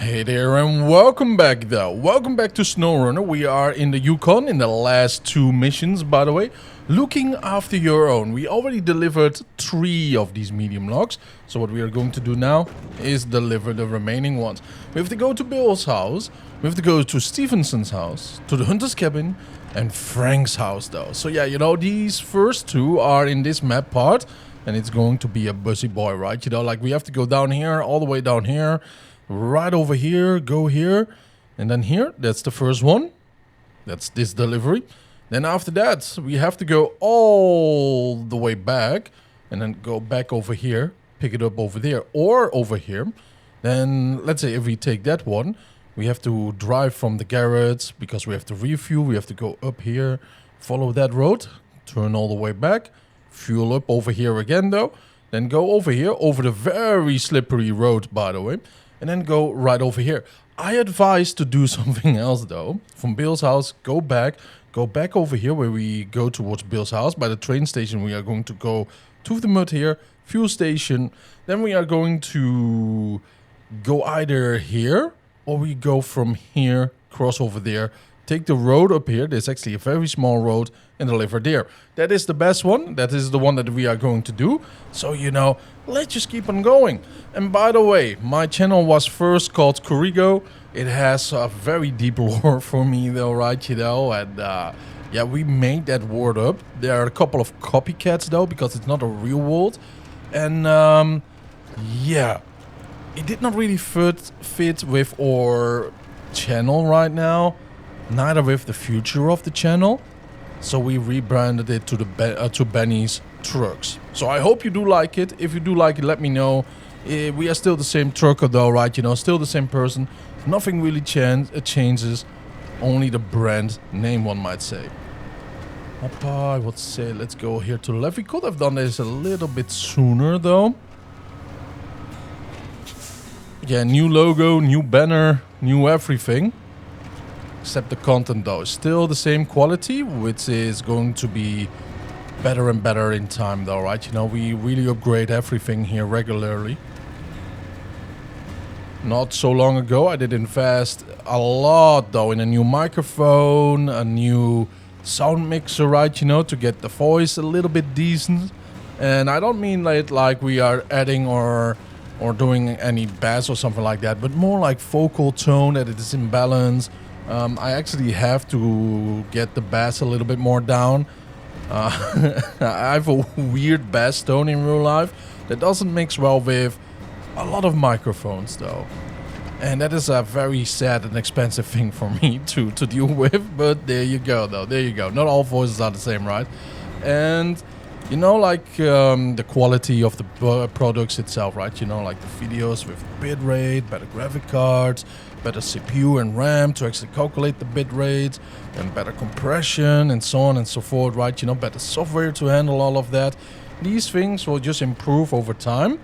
Hey there and welcome back though. Welcome back to SnowRunner. We are in the Yukon in the last two missions, by the way. Looking after your own. We already delivered 3 of these medium logs. So what we are going to do now is deliver the remaining ones. We have to go to Bill's house. We have to go to Stevenson's house, to the hunter's cabin, and Frank's house though. So yeah, you know, these first 2 are in this map part. And it's going to be a busy boy, right? You know, like we have to go down here, all the way down here. Right over here, go here, and then here, that's the first one. That's this delivery. Then after that, we have to go all the way back, and then go back over here, pick it up over there, or over here. Then, let's say if we take that one, we have to drive from the garage, because we have to refuel, we have to go up here, follow that road, turn all the way back, fuel up over here again though, then go over here, over the very slippery road, by the way. And then go right over here. I advise to do something else though. From Bill's house, go back over here where we go towards Bill's house. By the train station, we are going to go to the mud here, fuel station. Then we are going to go either here or we go from here, cross over there, take the road up here. There's actually a very small road and deliver there. That is the best one. That is the one that we are going to do. So, you know, let's just keep on going. And by the way, my channel was first called Kurigo. It has a very deep lore for me though, right? You know, and yeah, we made that word up. There are a couple of copycats though, because it's not a real world. And yeah, it did not really fit with our channel right now. Neither with the future of the channel. So we rebranded it to Benny's Trucks. So I hope you do like it. If you do like it, let me know. We are still the same trucker though, right? You know, still the same person. Nothing really changes. Only the brand name, one might say. I would say let's go here to the left. We could have done this a little bit sooner though. Yeah, new logo, new banner, new everything. Except the content though is still the same quality, which is going to be better and better in time though, right? You know, we really upgrade everything here regularly. Not so long ago, I did invest a lot though in a new microphone, a new sound mixer, right? You know, to get the voice a little bit decent. And I don't mean like we are adding or doing any bass or something like that, but more like vocal tone, that it is in balance. I actually have to get the bass a little bit more down. I have a weird bass tone in real life that doesn't mix well with a lot of microphones though. And that is a very sad and expensive thing for me to deal with. But there you go though, there you go. Not all voices are the same, right? And you know, like the quality of the products itself, right? You know, like the videos with bitrate, better graphic cards, better CPU and RAM to actually calculate the bitrate, and better compression and so on and so forth, right? You know, better software to handle all of that. These things will just improve over time.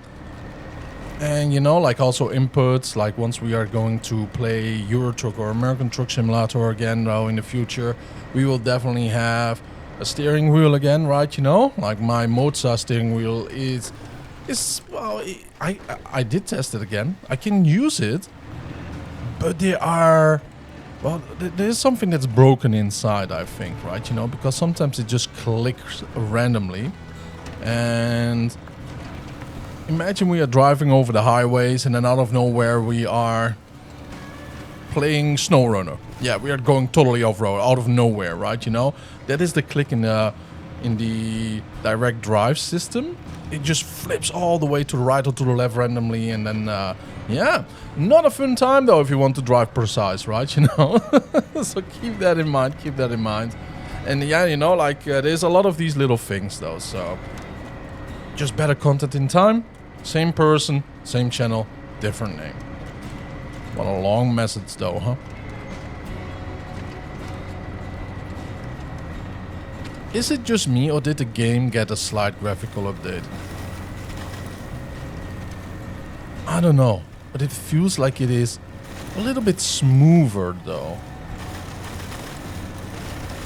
And you know, like also inputs, like once we are going to play Euro Truck or American Truck Simulator again though in the future, we will definitely have a steering wheel again, right? You know, like my Mozart steering wheel is well, I did test it again. I can use it, but there's something that's broken inside, I think, right? You know, because sometimes it just clicks randomly. And imagine we are driving over the highways and then out of nowhere we are playing SnowRunner. Yeah, we are going totally off-road, out of nowhere, right? You know, that is the click in the direct drive system. It just flips all the way to the right or to the left randomly, and then yeah, not a fun time though if you want to drive precise, right? You know, so keep that in mind. Keep that in mind. And yeah, you know, like there's a lot of these little things though. So just better content in time. Same person, same channel, different name. What a long message though, huh? Is it just me or did the game get a slight graphical update? I don't know, but it feels like it is a little bit smoother though.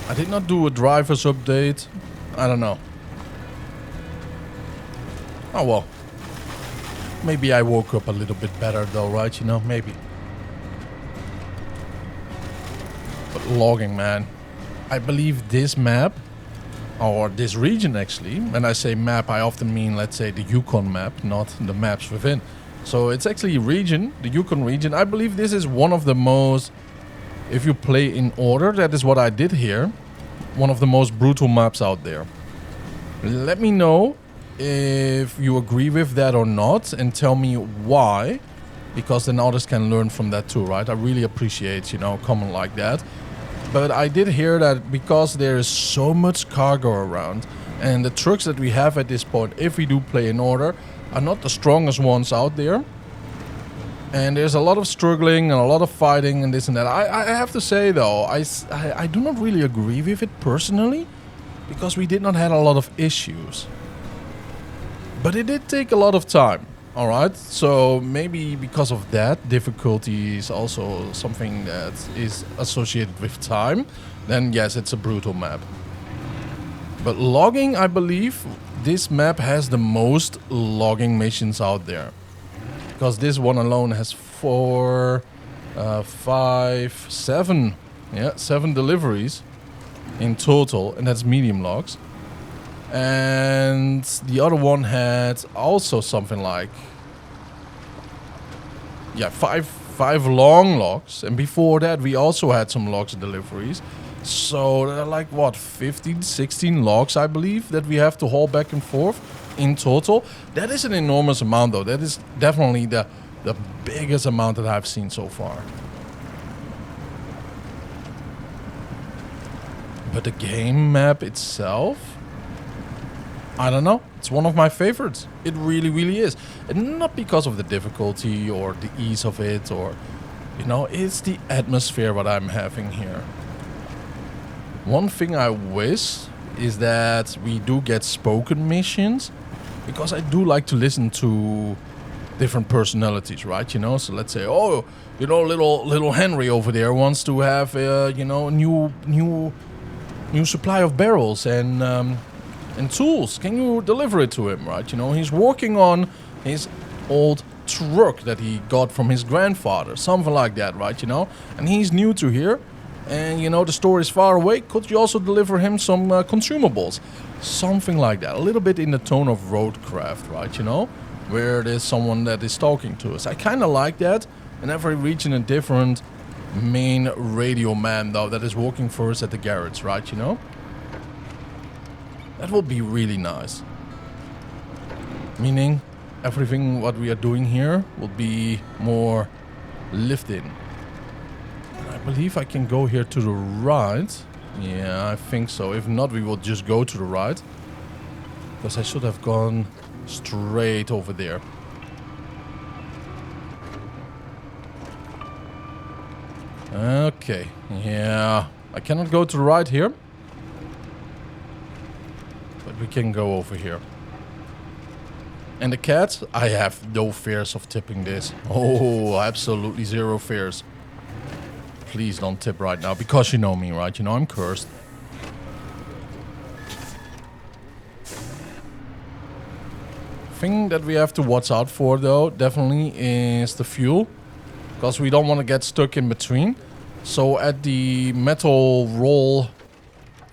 I did not do a driver's update. I don't know. Oh well. Maybe I woke up a little bit better though, right? You know, maybe. But logging, man. I believe this map, or this region actually, when I say map, I often mean, let's say, the Yukon map, not the maps within. So it's actually region, the Yukon region. I believe this is one of the most, if you play in order, that is what I did here, one of the most brutal maps out there. Let me know if you agree with that or not, and tell me why, because then others can learn from that too, right? I really appreciate, you know, comment like that. But I did hear that because there is so much cargo around, and the trucks that we have at this point, if we do play in order, are not the strongest ones out there. And there's a lot of struggling and a lot of fighting and this and that. I have to say though, I do not really agree with it personally, because we did not have a lot of issues. But it did take a lot of time. Alright, so maybe because of that, difficulty is also something that is associated with time. Then yes, it's a brutal map. But logging, I believe, this map has the most logging missions out there. Because this one alone has 4, 5, 7. Yeah, 7 deliveries in total, and that's medium logs. And the other one had also something like, yeah, five long logs. And before that we also had some logs and deliveries. So there are like, what, 15, 16 logs, I believe, that we have to haul back and forth in total. That is an enormous amount though. That is definitely the biggest amount that I've seen so far. But the game map itself, I don't know. It's one of my favorites. It really, really is. And not because of the difficulty or the ease of it, or, you know, it's the atmosphere what I'm having here. One thing I wish is that we do get spoken missions, because I do like to listen to different personalities, right? You know, so let's say, oh, you know, little Henry over there wants to have, you know, a new supply of barrels and tools. Can you deliver it to him, right? You know, he's working on his old truck that he got from his grandfather, something like that, right? You know, and he's new to here, and you know, the store is far away. Could you also deliver him some consumables, something like that, a little bit in the tone of roadcraft, right? You know, where there's someone that is talking to us. I kind of like that. In every region, a different main radio man though that is working for us at the garage, right? You know, that will be really nice. Meaning, everything what we are doing here will be more lived in. And I believe I can go here to the right. Yeah, I think so. If not, we will just go to the right. Because I should have gone straight over there. Okay, yeah. I cannot go to the right here. But we can go over here. And the cat, I have no fears of tipping this. Oh, absolutely zero fears. Please don't tip right now, because you know me, right? You know I'm cursed. Thing that we have to watch out for though, definitely, is the fuel. Because we don't want to get stuck in between. So at the metal roll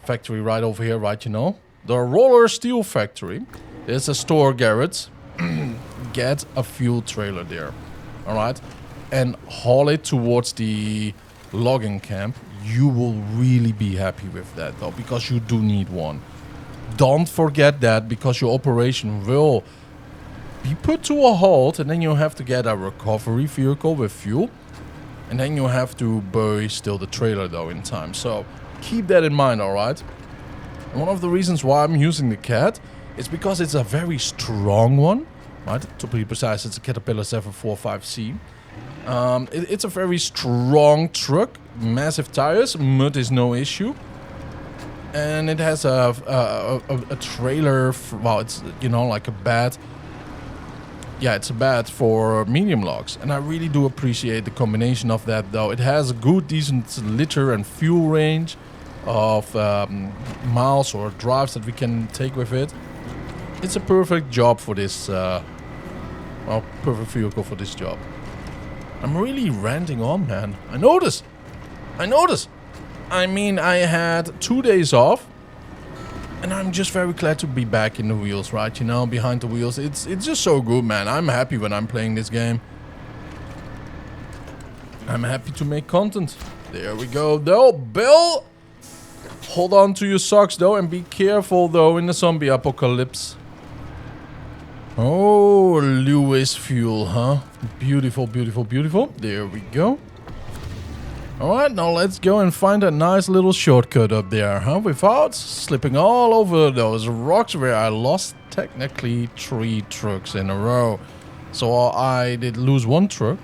factory right over here, right, you know, the roller steel factory, there's a store garage. Get a fuel trailer there, all right, and haul it towards the logging camp. You will really be happy with that though, because you do need one. Don't forget that, because your operation will be put to a halt, and then you have to get a recovery vehicle with fuel, and then you have to buy still the trailer though in time. So keep that in mind, all right. And one of the reasons why I'm using the cat is because it's a very strong one, right? To be precise, it's a Caterpillar 745C. It's a very strong truck, massive tires, mud is no issue. And it has a trailer, well, it's, you know, like a bed. Yeah, it's a bed for medium logs. And I really do appreciate the combination of that though. It has a good, decent litter and fuel range of miles or drives that we can take with it. It's a perfect job for this, well, perfect vehicle for this job. I'm really ranting on, man. I notice. I mean, I had 2 days off. And I'm just very glad to be back in the wheels, right? You know, behind the wheels. It's just so good, man. I'm happy when I'm playing this game. I'm happy to make content. There we go, though. Bill! Hold on to your socks, though. And be careful, though, in the zombie apocalypse. Oh, Lewis fuel, huh? Beautiful, beautiful, beautiful. There we go. Alright, now let's go and find a nice little shortcut up there, huh? Without slipping all over those rocks where I lost technically 3 trucks in a row. So I did lose 1 truck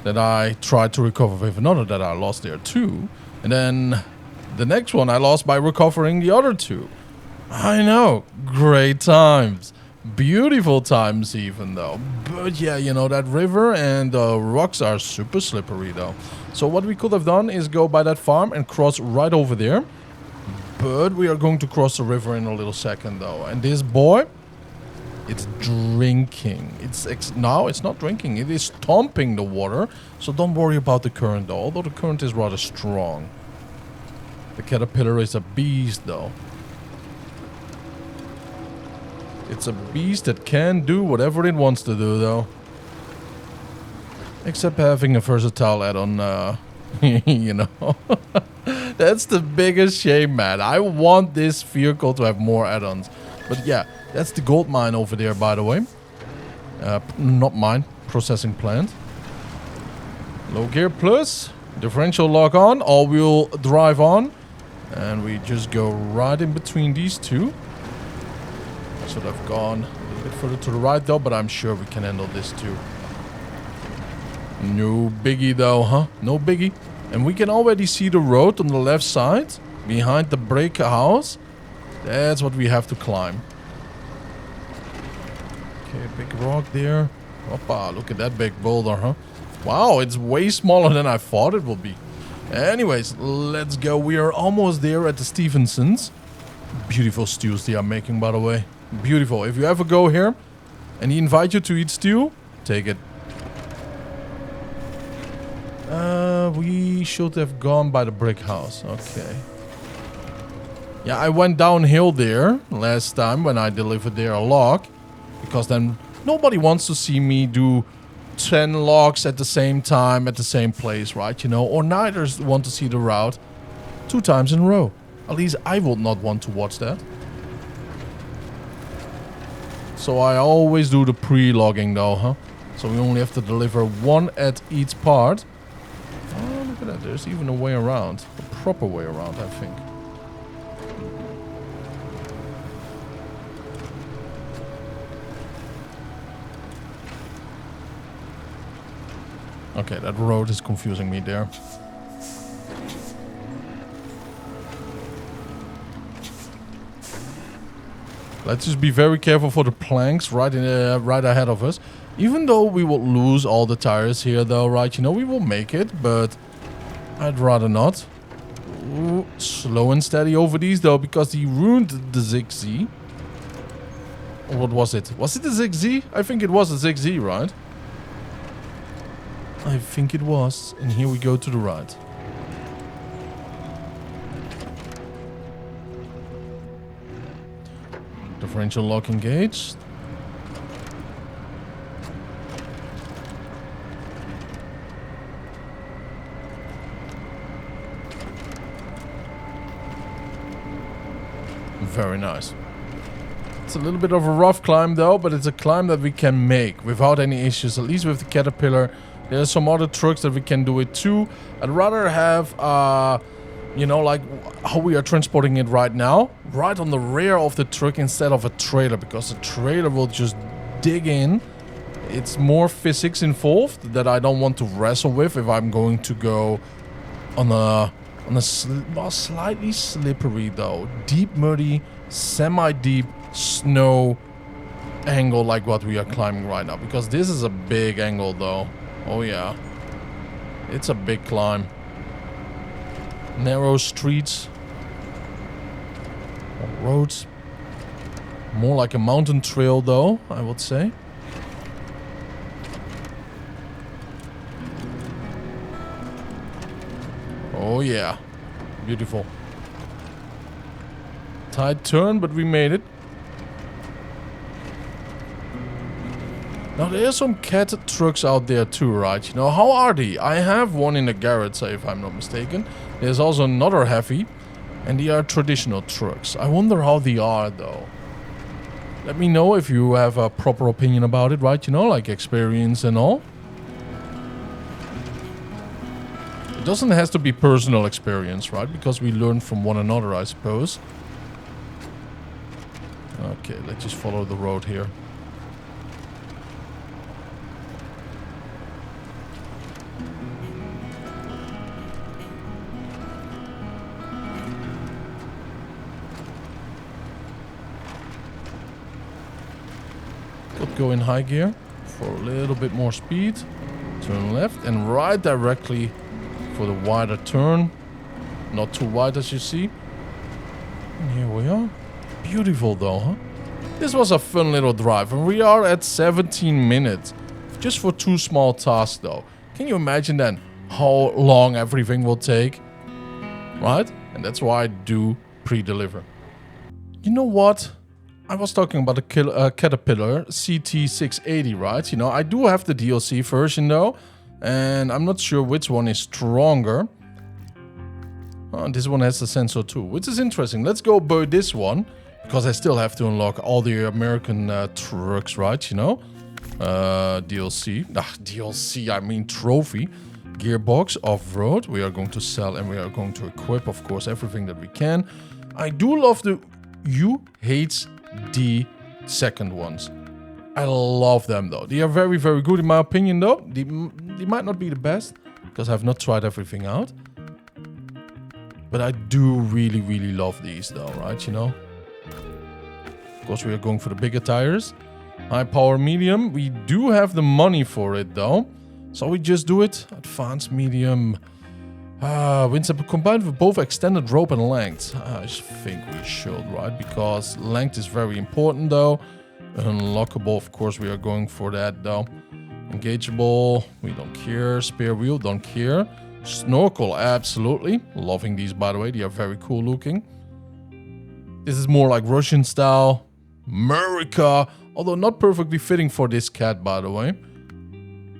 that I tried to recover with another that I lost there too. And then the next one I lost by recovering the other 2. I know, great times. Beautiful times even though. But yeah, you know, that river and the rocks are super slippery though. So what we could have done is go by that farm and cross right over there. But we are going to cross the river in a little second though. And this boy, it's drinking. No, it's not drinking. It is stomping the water. So don't worry about the current though. Although the current is rather strong. The caterpillar is a beast though. It's a beast that can do whatever it wants to do though. Except having a versatile add-on, you know. That's the biggest shame, man. I want this vehicle to have more add-ons. But yeah, that's the gold mine over there, by the way. Not mine, processing plant. Low gear plus, differential lock on, all-wheel drive on. And we just go right in between these 2. I should have gone a little bit further to the right though, but I'm sure we can handle this too. No biggie though, huh? No biggie. And we can already see the road on the left side, behind the brick house. That's what we have to climb. Okay, big rock there. Hoppa, look at that big boulder, huh? Wow, it's way smaller than I thought it would be. Anyways, let's go. We are almost there at the Stevensons. Beautiful stews they are making, by the way. Beautiful. If you ever go here and he invite you to eat stew, take it. We should have gone by the brick house. Okay. Yeah, I went downhill there last time when I delivered there a log. Because then nobody wants to see me do 10 logs at the same time at the same place, right? You know, or neither want to see the route 2 times in a row. At least I would not want to watch that. So I always do the pre-logging though, huh? So we only have to deliver 1 at each part. Oh, look at that. There's even a way around. A proper way around, I think. Okay, that road is confusing me there. Let's just be very careful for the planks right ahead of us. Even though we will lose all the tires here though, right? You know, we will make it, but I'd rather not. Ooh, slow and steady over these though, because he ruined the ZigZ. Or what was it? Was it the ZigZ? I think it was a ZigZ, right? I think it was. And here we go to the right. Differential lock engaged. Very nice. It's a little bit of a rough climb though, but it's a climb that we can make without any issues, at least with the Caterpillar. There's some other trucks that we can do it too. I'd rather have, you know, like how we are transporting it right now, right on the rear of the truck instead of a trailer, because the trailer will just dig in. It's more physics involved that I don't want to wrestle with if I'm going to go on a slightly slippery though, deep muddy, semi-deep snow angle like what we are climbing right now, because this is a big angle though. Oh yeah, it's a big climb. Narrow streets, roads, more like a mountain trail though, I would say. Oh yeah, Beautiful. Tight turn, but we made it. Now, there are some cat trucks out there too, right? You know, how are they? I have one in the garage, if I'm not mistaken. There's also another heavy. And they are traditional trucks. I wonder how they are, though. Let me know if you have a proper opinion about it, right? You know, like experience and all. It doesn't have to be personal experience, right? Because we learn from one another, I suppose. Okay, let's just follow the road here. Could go in high gear for a little bit more speed. Turn left and right directly for the wider turn. Not too wide as you see. And here we are. Beautiful though, huh? This was a fun little drive and we are at 17 minutes. Just for 2 small tasks though. Can you imagine then how long everything will take? Right? And that's why I do pre-deliver. You know what? I was talking about the Caterpillar CT680, right? You know, I do have the DLC version though. And I'm not sure which one is stronger. Oh, this one has the sensor too, which is interesting. Let's go buy this one. Because I still have to unlock all the American trucks, right? You know? DLC. DLC, I mean trophy. Gearbox, off-road. We are going to sell and we are going to equip, of course, everything that we can. I do love the UHD second ones. I love them though. They are very, very good in my opinion though. They might not be the best because I have not tried everything out. But I do really, really love these though, right? You know? Of course, we are going for the bigger tires. High power medium. We do have the money for it though. So we just do it. Advanced medium. Winds up combined with both extended rope and length. I think we should, right? Because length is very important though. Unlockable, of course, we are going for that though. Engageable, we don't care. Spare wheel, don't care. Snorkel, absolutely. Loving these, by the way. They are very cool looking. This is more like Russian style. America, although not perfectly fitting for this cat, by the way.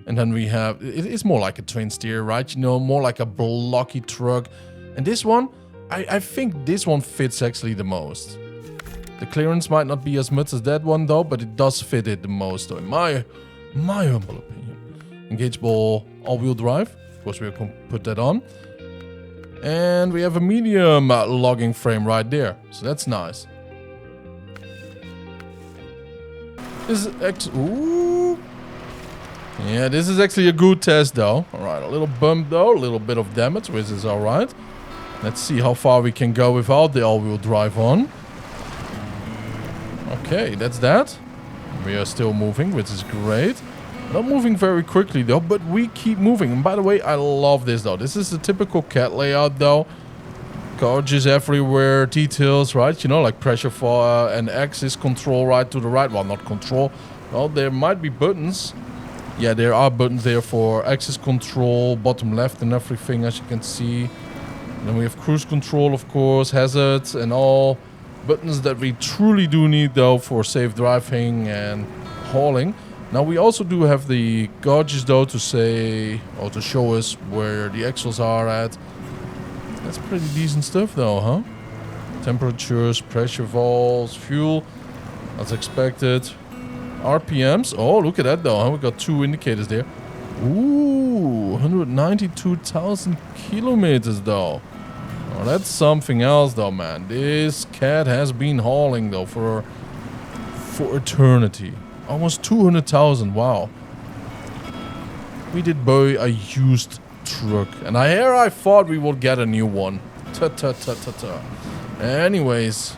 And then we have, it is more like a twin steer, right? You know, more like a blocky truck. And this one, I think this one fits actually the most. The clearance might not be as much as that one though, but it does fit it the most though, in my humble opinion. Engageable all-wheel drive. Of course, we're going to put that on. And we have a medium logging frame right there. So that's nice. This is ooh. Yeah, this is actually a good test though. Alright, a little bump though, a little bit of damage, which is alright. Let's see how far we can go without the all-wheel drive on. Okay, that's that. We are still moving, which is great. Not moving very quickly though, but we keep moving. And by the way, I love this though. This is the typical cat layout though. Gauges everywhere, details, right? You know, like pressure for and axis control right to the right. Well, not control. Well, there might be buttons. Yeah, there are buttons there for axis control, bottom left and everything, as you can see. And then we have cruise control, of course, hazards and all. Buttons that we truly do need though for safe driving and hauling. Now we also do have the gauges though to say, or to show us where the axles are at. That's pretty decent stuff though, huh? Temperatures, pressure valves, fuel, as expected. RPMs, oh look at that though, huh? We got 2 indicators there. Ooh, 192,000 kilometers though. Oh, that's something else though, man. This cat has been hauling though for eternity. Almost 200,000, wow. We did buy a used truck. And I thought we would get a new one. Anyways,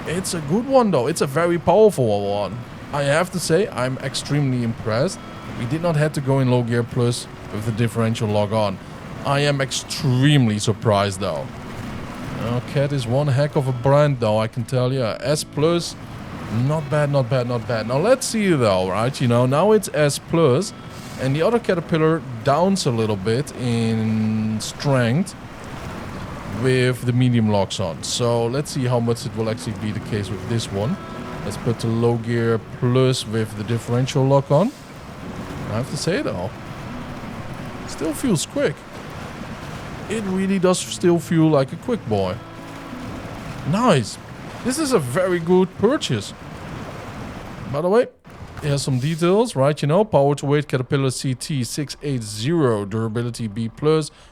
it's a good one though. It's a very powerful one. I have to say, I'm extremely impressed. We did not have to go in low gear plus with the differential lock on. I am extremely surprised though. Cat is one heck of a brand though, I can tell you. S plus, not bad, not bad, not bad. Now let's see though, right? You know, now it's S plus, and the other Caterpillar downs a little bit in strength. with the medium locks on. So let's see how much it will actually be the case with this one. Let's put the low gear plus with the differential lock on. I have to say though, still feels quick. It really does still feel like a quick boy. Nice. This is a very good purchase. By the way, here's some details, right? You know, power to weight Caterpillar CT680, durability B+,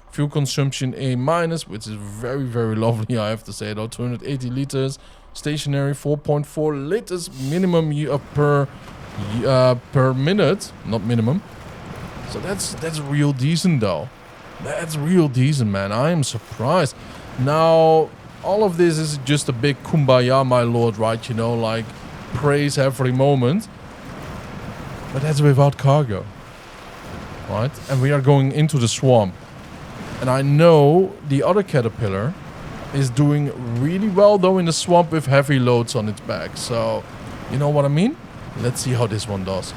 fuel consumption A-, which is very, very lovely, I have to say though. 280 liters, stationary 4.4 liters minimum per minute, not minimum. So that's real decent though. That's real decent, man. I am surprised. Now, all of this is just a big kumbaya, my lord, right? You know, like praise every moment. But that's without cargo, right? And we are going into the swamp. And I know the other Caterpillar is doing really well though in the swamp with heavy loads on its back. So, you know what I mean? Let's see how this one does.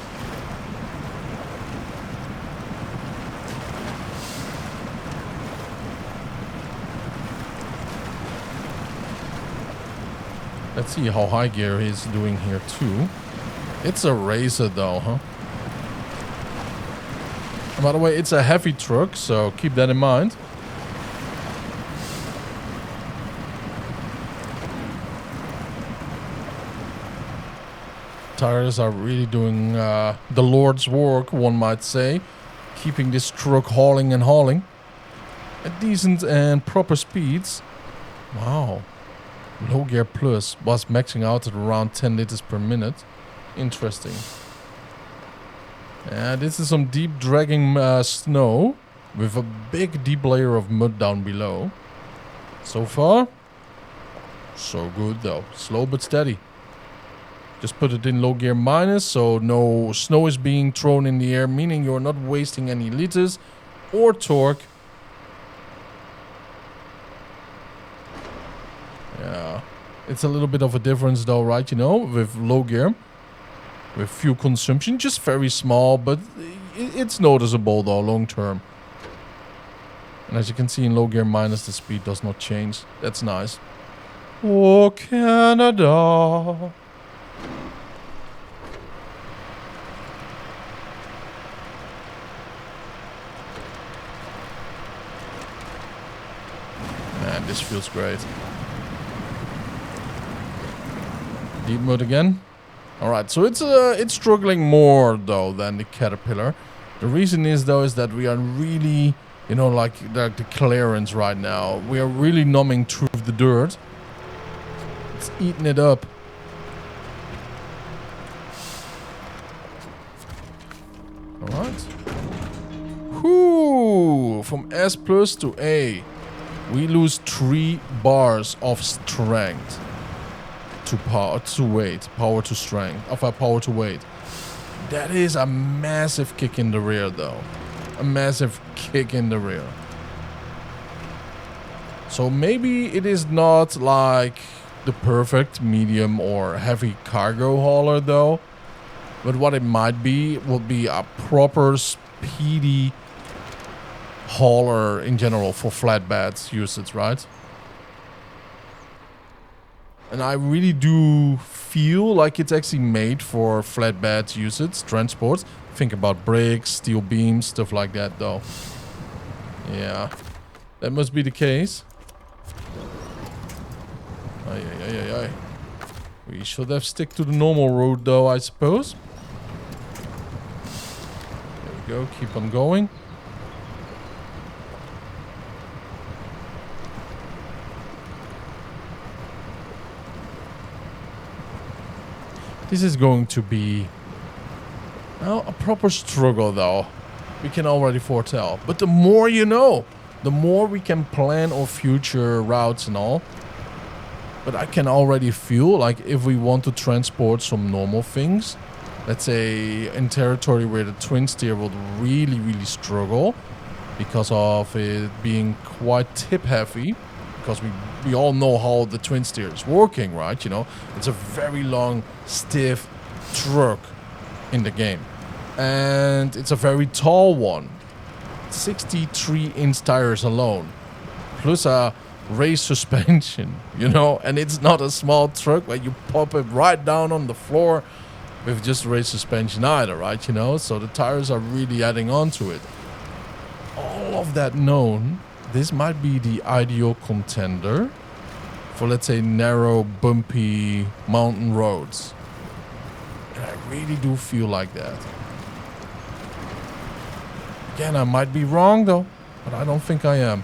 Let's see how high gear is doing here too. It's a racer though, huh? And by the way, it's a heavy truck, so keep that in mind. Tires are really doing the Lord's work, one might say. Keeping this truck hauling and hauling at decent and proper speeds. Wow. Low gear plus was maxing out at around 10 liters per minute. Interesting. This is some deep dragging snow with a big deep layer of mud down below. So far, so good though. Slow but steady. Just put it in low gear minus, so no snow is being thrown in the air, meaning you're not wasting any liters or torque. Yeah, it's a little bit of a difference though, right? You know, with low gear, with fuel consumption, just very small, but it's noticeable though, long term. And as you can see in low gear minus, the speed does not change. That's nice. Oh, Canada. Man, this feels great. Deep mud again. Alright, so it's struggling more though than the Caterpillar. The reason is though is that we are really, you know, like the clearance right now. We are really numbing through the dirt. It's eating it up. Alright. Whoo! From S plus to A. We lose 3 bars of strength. To power to weight, power to strength, of our power to weight. That is a massive kick in the rear though. A massive kick in the rear. So maybe it is not like the perfect medium or heavy cargo hauler though. But what it might be would be a proper speedy hauler in general for flatbed usage, right? And I really do feel like it's actually made for flatbed usage, transport. Think about brakes, steel beams, stuff like that though. Yeah, that must be the case. Ay, ay, ay, ay. We should have stick to the normal road though, I suppose. There we go, keep on going. This is going to be, well, a proper struggle though. We can already foretell. But the more you know, the more we can plan our future routes and all. But I can already feel like if we want to transport some normal things, let's say in territory where the twin steer would really, really struggle because of it being quite tip heavy. Because we all know how the twin steer is working, right? You know, it's a very long, stiff truck in the game. And it's a very tall one. 63-inch tires alone. Plus a race suspension, you know, and it's not a small truck where you pop it right down on the floor with just race suspension either, right? You know, so the tires are really adding on to it. All of that known, this might be the ideal contender for, let's say, narrow, bumpy mountain roads. And I really do feel like that. Again, I might be wrong though, but I don't think I am.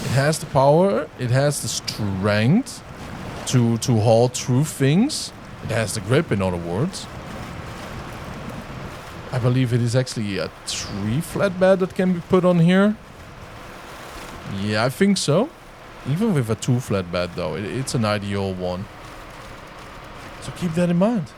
It has the power, it has the strength to haul through things. It has the grip, in other words. I believe it is actually a 3 flatbed that can be put on here. Yeah, I think so. Even with a 2 flatbed though, it's an ideal one. So keep that in mind.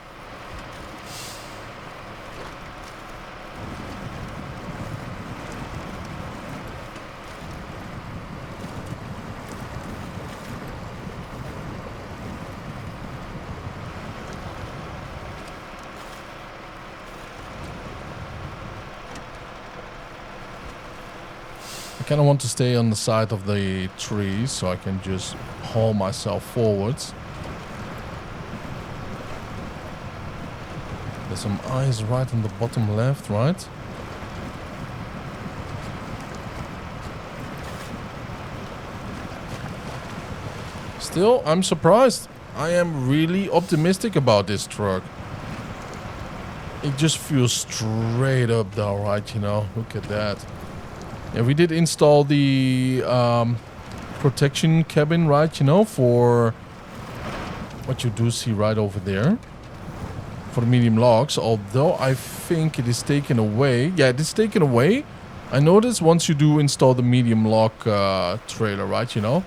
I kind of want to stay on the side of the tree so I can just haul myself forwards. There's some ice right on the bottom left, right? Still, I'm surprised. I am really optimistic about this truck. It just feels straight up though, right? You know, look at that. Yeah, we did install the protection cabin, right, you know, for what you do see right over there. For the medium logs, although I think it is taken away. Yeah, it is taken away. I noticed once you do install the medium log trailer, right, you know,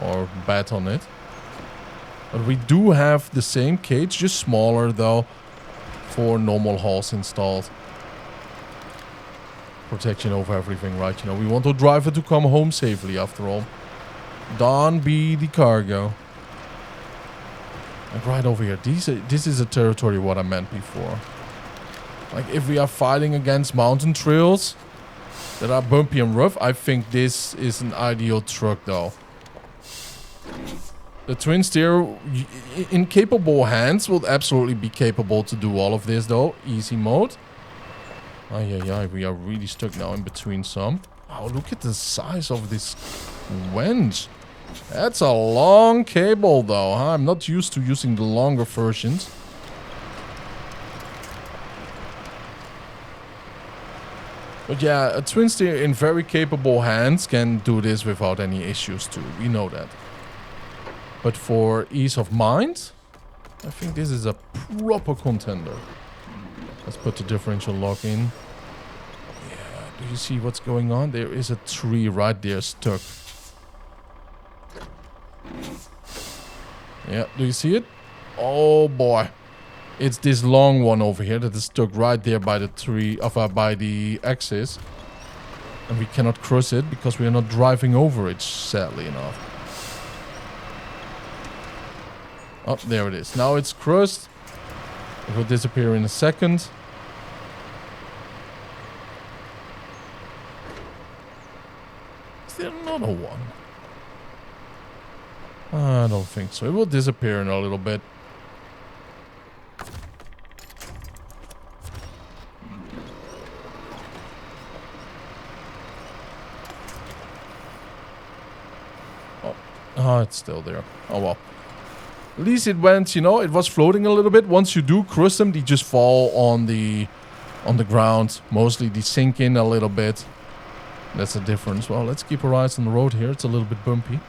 or bed on it. But we do have the same cage, just smaller though, for normal hauls installed. Protection over everything, right? You know, we want the driver to come home safely after all. Don't be the cargo. Like right over here. This is a territory what I meant before. Like if we are fighting against mountain trails that are bumpy and rough, I think this is an ideal truck though. The twin steer in capable hands will absolutely be capable to do all of this though. Easy mode. Oh yeah, we are really stuck now in between some. Oh, look at the size of this winch. That's a long cable though, huh? I'm not used to using the longer versions. But yeah, a twin steer in very capable hands can do this without any issues too. We know that. But for ease of mind, I think this is a proper contender. Let's put the differential lock in. Yeah, do you see what's going on? There is a tree right there stuck. Yeah, do you see it? Oh boy. It's this long one over here that is stuck right there by the tree, by the axis. And we cannot cross it because we are not driving over it, sadly enough. Oh, there it is. Now it's crossed. It will disappear in a second. Is there another one? I don't think so. It will disappear in a little bit. Oh, it's still there. Oh well. At least it went, you know, it was floating a little bit. Once you do crush them, they just fall on the ground. Mostly they sink in a little bit. That's the difference. Well, let's keep our eyes on the road here. It's a little bit bumpy.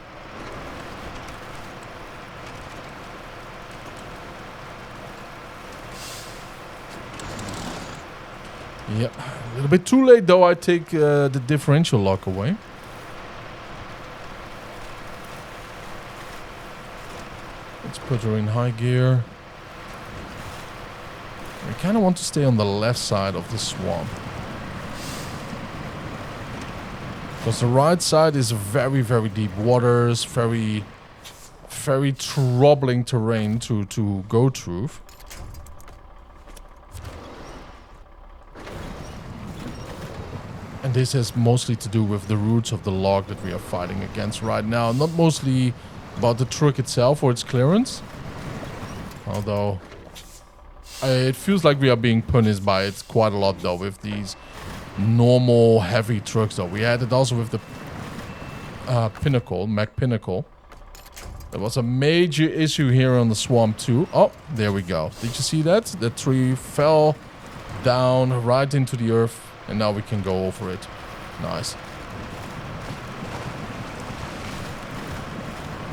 Yep. A little bit too late though. I take the differential lock away. Let's put her in high gear. We kind of want to stay on the left side of the swamp. Because the right side is very, very deep waters. Very, very troubling terrain to go through. And this has mostly to do with the roots of the log that we are fighting against right now. Not mostly about the truck itself or its clearance. Although it feels like we are being punished by it quite a lot though with these normal heavy trucks though. We had it also with the Pinnacle, Mac Pinnacle. There was a major issue here on the swamp too. Oh, there we go. Did you see that? The tree fell down right into the earth and now we can go over it. Nice.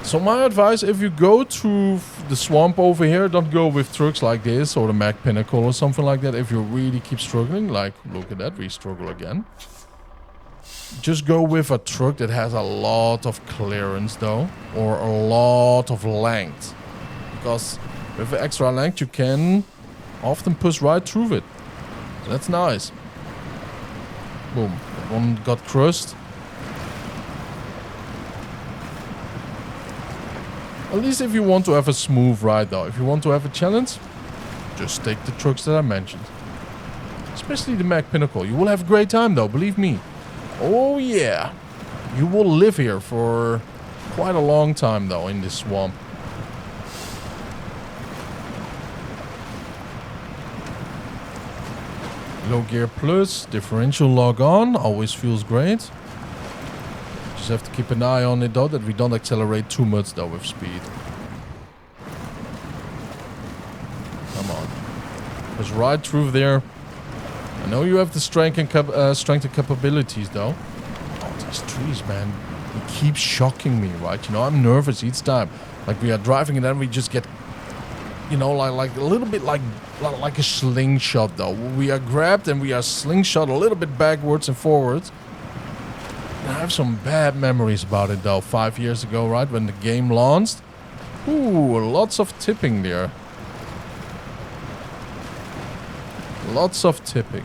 So my advice, if you go through the swamp over here, don't go with trucks like this or the Mac Pinnacle or something like that. If you really keep struggling, like look at that, we struggle again. Just go with a truck that has a lot of clearance though, or a lot of length. Because with extra length you can often push right through it. That's nice. Boom, that one got crushed. At least if you want to have a smooth ride though. If you want to have a challenge, just take the trucks that I mentioned. Especially the Mac Pinnacle. You will have a great time though, believe me. Oh yeah. You will live here for quite a long time though in this swamp. Low gear plus, differential log on, always feels great. Just have to keep an eye on it though, that we don't accelerate too much though with speed. Come on. Just right through there. I know you have the strength and capabilities though. Oh, these trees, man. They keep shocking me, right? You know, I'm nervous each time. Like we are driving and then we just get, you know, like a little bit like a slingshot though. We are grabbed and we are slingshot a little bit backwards and forwards. I have some bad memories about it though. 5 years ago, right, when the game launched. Ooh, lots of tipping there. Lots of tipping.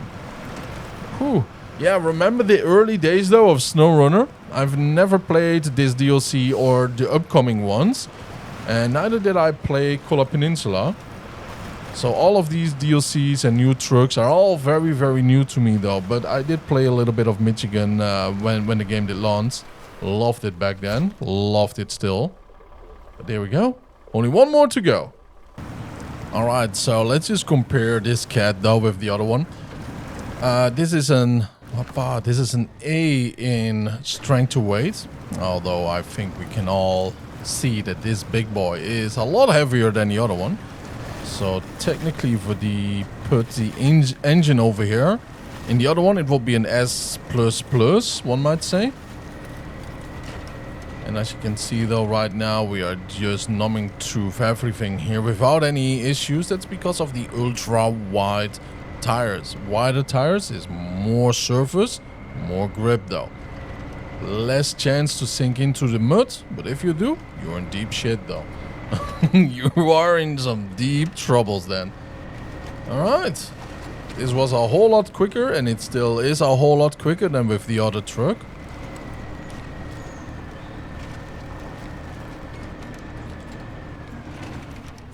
Ooh. Yeah, remember the early days though of SnowRunner? I've never played this DLC or the upcoming ones. And neither did I play Kola Peninsula. So all of these DLCs and new trucks are all very, very new to me though. But I did play a little bit of Michigan when the game did launch. Loved it back then. Loved it still. But there we go. Only one more to go. Alright, so let's just compare this cat though with the other one. This is an A in strength to weight. Although I think we can all see that this big boy is a lot heavier than the other one. So technically if we put the engine over here, in the other one it will be an S++, one might say. And as you can see though, right now we are just numbing through everything here without any issues. That's because of the ultra wide tires. Wider tires is more surface, more grip though. Less chance to sink into the mud, but if you do, you're in deep shit though. You are in some deep troubles then. Alright. This was a whole lot quicker, and it still is a whole lot quicker than with the other truck.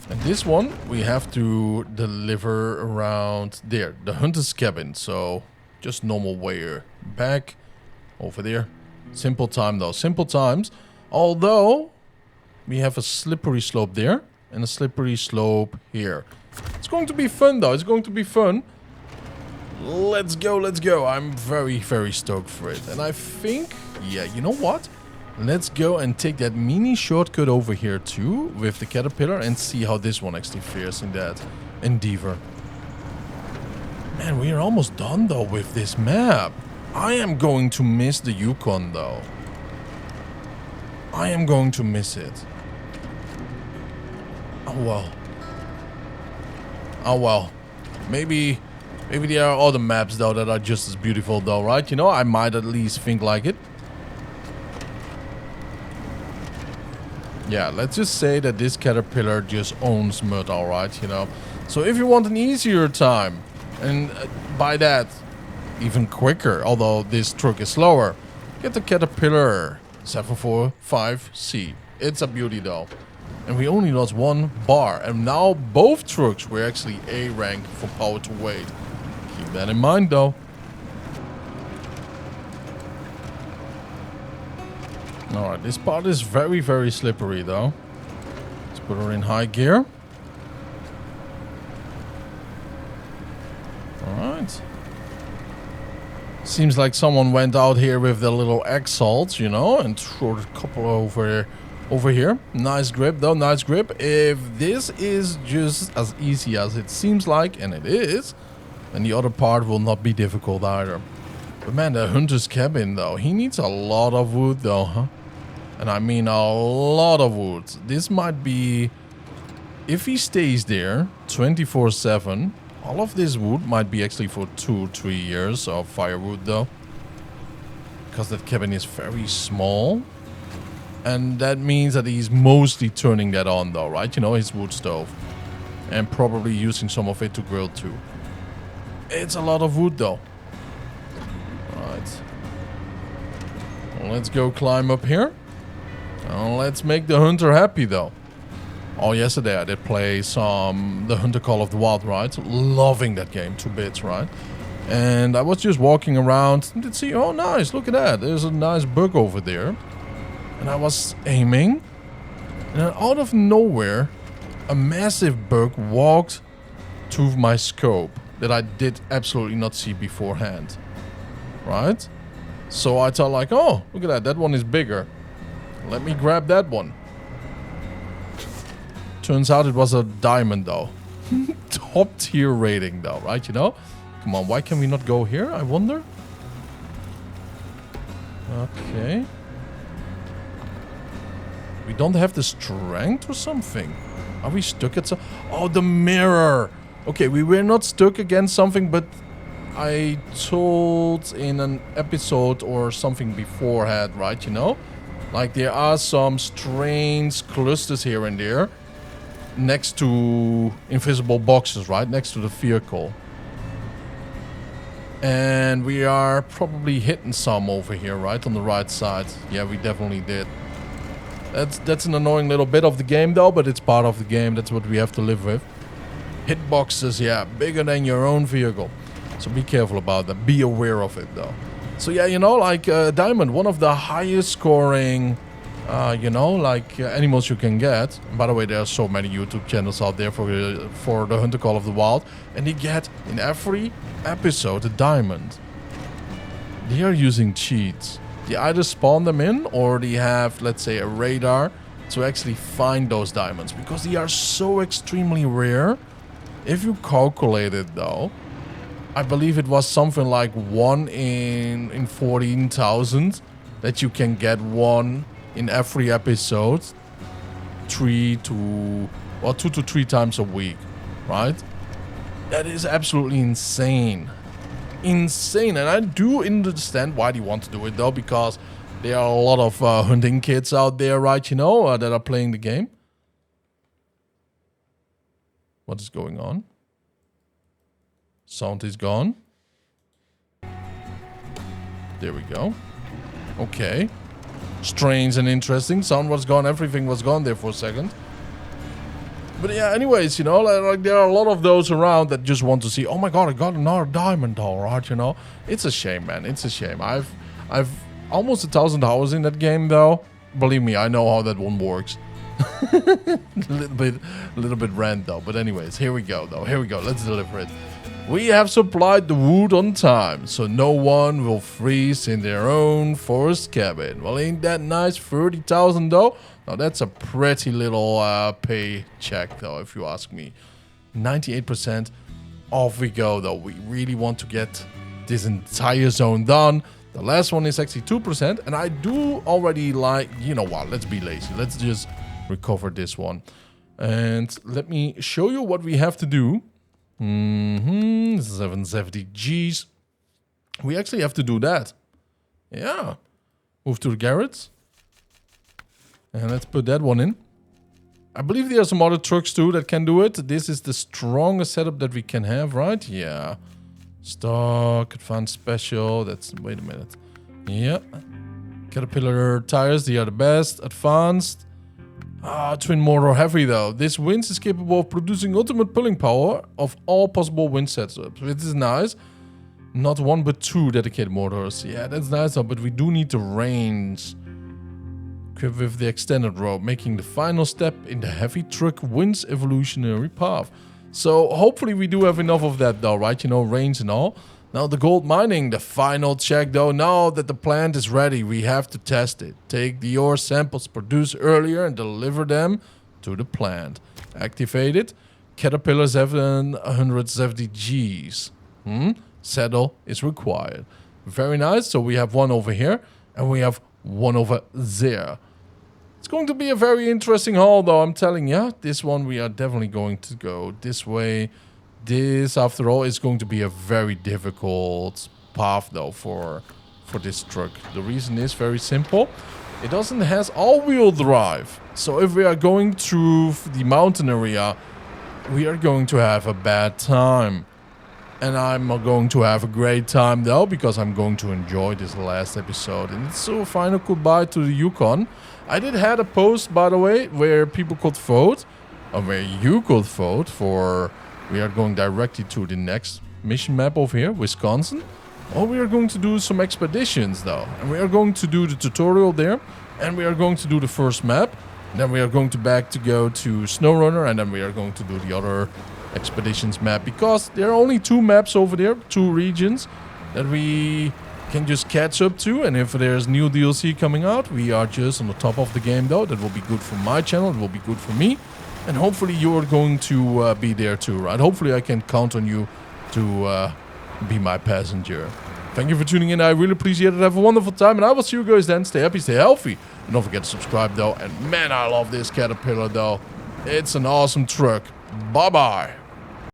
And this one we have to deliver around there, the hunter's cabin. So just normal way back over there. Simple time though, simple times. Although we have a slippery slope there and a slippery slope here. It's going to be fun though, it's going to be fun. Let's go, let's go. I'm very, very stoked for it. And I think, yeah, you know what? Let's go and take that mini shortcut over here too with the Caterpillar and see how this one actually fares in that endeavor. Man, we are almost done though with this map. I am going to miss the Yukon though. I am going to miss it. Oh well. Oh well. Maybe there are other maps though that are just as beautiful though, right? You know, I might at least think like it. Yeah, let's just say that this Caterpillar just owns mud, alright, you know. So if you want an easier time, and by that, even quicker, although this truck is slower, get the Caterpillar 745C. It's a beauty though. And we only lost one bar, and now both trucks were actually A rank for power to weight. Keep that in mind though. Alright, this part is very, very slippery though. Let's put her in high gear. Alright. Seems like someone went out here with the little egg salts, you know, and threw a couple over here. Nice grip though, nice grip. If this is just as easy as it seems like, and it is, then the other part will not be difficult either. But man, the hunter's cabin though, he needs a lot of wood though, huh? And I mean a lot of wood. This might be, if he stays there 24/7, all of this wood might be actually for 2-3 years of firewood though. Because that cabin is very small. And that means that he's mostly turning that on though, right? You know, his wood stove. And probably using some of it to grill too. It's a lot of wood though. Right. Well, let's go climb up here. Let's make the hunter happy though. Oh, yesterday I did play the Hunter Call of the Wild, right? Loving that game, 2 bits, right? And I was just walking around and did see, oh nice, look at that. There's a nice bug over there. And I was aiming. And then out of nowhere, a massive bug walked to my scope that I did absolutely not see beforehand. Right? So I thought like, oh, look at that. That one is bigger. Let me grab that one. Turns out it was a diamond though. Top tier rating though, right? You know? Come on, why can we not go here? I wonder. Okay. We don't have the strength or something. Are we stuck at some... Oh, the mirror. Okay, we were not stuck against something, but I told in an episode or something beforehand, right? You know? Like there are some strange clusters here and there. Next to invisible boxes, right? Next to the vehicle. And we are probably hitting some over here, right? On the right side. Yeah, we definitely did. That's an annoying little bit of the game though, but it's part of the game. That's what we have to live with. Hitboxes, yeah, bigger than your own vehicle. So be careful about that. Be aware of it though. So yeah, you know, like Diamond, one of the highest scoring... you know, like animals you can get. By the way, there are so many YouTube channels out there for the Hunter Call of the Wild. And they get, in every episode, a diamond. They are using cheats. They either spawn them in, or they have, let's say, a radar to actually find those diamonds. Because they are so extremely rare. If you calculate it, though, I believe it was something like 1 in 14,000 that you can get one in every episode, 2 to 3 times a week, right? That is absolutely insane. Insane. And I do understand why they want to do it though, because there are a lot of hunting kids out there, right, you know, that are playing the game. What is going on? Sound is gone. There we go. Okay. Strange and interesting. Sound was gone. Everything was gone there for a second. But yeah, anyways, you know, like there are a lot of those around that just want to see, oh my god, I got another diamond, all right, you know. It's a shame, man. It's a shame. I've almost 1,000 hours in that game, though. Believe me, I know how that one works. a little bit rant, though. But anyways, here we go, though. Here we go. Let's deliver it. We have supplied the wood on time, so no one will freeze in their own forest cabin. Well, ain't that nice? 30,000 though? Now that's a pretty little paycheck though, if you ask me. 98%. Off we go though. We really want to get this entire zone done. The last one is actually 2%, and I do already like, you know what, let's be lazy. Let's just recover this one. And let me show you what we have to do. 770 Gs. We actually have to do that. Yeah. Move to the garage. And let's put that one in. I believe there are some other trucks too that can do it. This is the strongest setup that we can have, right? Yeah. Stock, advanced special. That's, wait a minute. Yeah. Caterpillar tires, they are the best. Advanced. Twin motor heavy though. This winch is capable of producing ultimate pulling power of all possible winch setups. This is nice. Not 1 but 2 dedicated motors. Yeah, that's nice though, but we do need the range. equipped with the extended rope, making the final step in the heavy truck wind's evolutionary path. So hopefully we do have enough of that though, right? You know, range and all. Now the gold mining, the final check though. Now that the plant is ready, we have to test it. Take the ore samples produced earlier and deliver them to the plant. Activate it. Caterpillar 770 Gs. Saddle is required. Very nice. So we have one over here and we have one over there. It's going to be a very interesting haul though, I'm telling you. This one we are definitely going to go this way. This, after all, is going to be a very difficult path though for this truck. The reason is very simple. It doesn't has all-wheel drive. So if we are going through the mountain area, we are going to have a bad time. And I'm going to have a great time though, because I'm going to enjoy this last episode. And it's a final goodbye to the Yukon. I did had a post, by the way, where people could vote, or where you could vote for. We are going directly to the next mission map over here, Wisconsin. Or we are going to do some expeditions though. And we are going to do the tutorial there. And we are going to do the first map. Then we are going to go to SnowRunner. And then we are going to do the other expeditions map. Because there are only 2 maps over there, 2 regions that we can just catch up to. And if there's new DLC coming out, we are just on the top of the game though. That will be good for my channel. It will be good for me. And hopefully you're going to be there too, right? Hopefully I can count on you to be my passenger. Thank you for tuning in. I really appreciate it. Have a wonderful time. And I will see you guys then. Stay happy, stay healthy. And don't forget to subscribe though. And man, I love this Caterpillar though. It's an awesome truck. Bye-bye.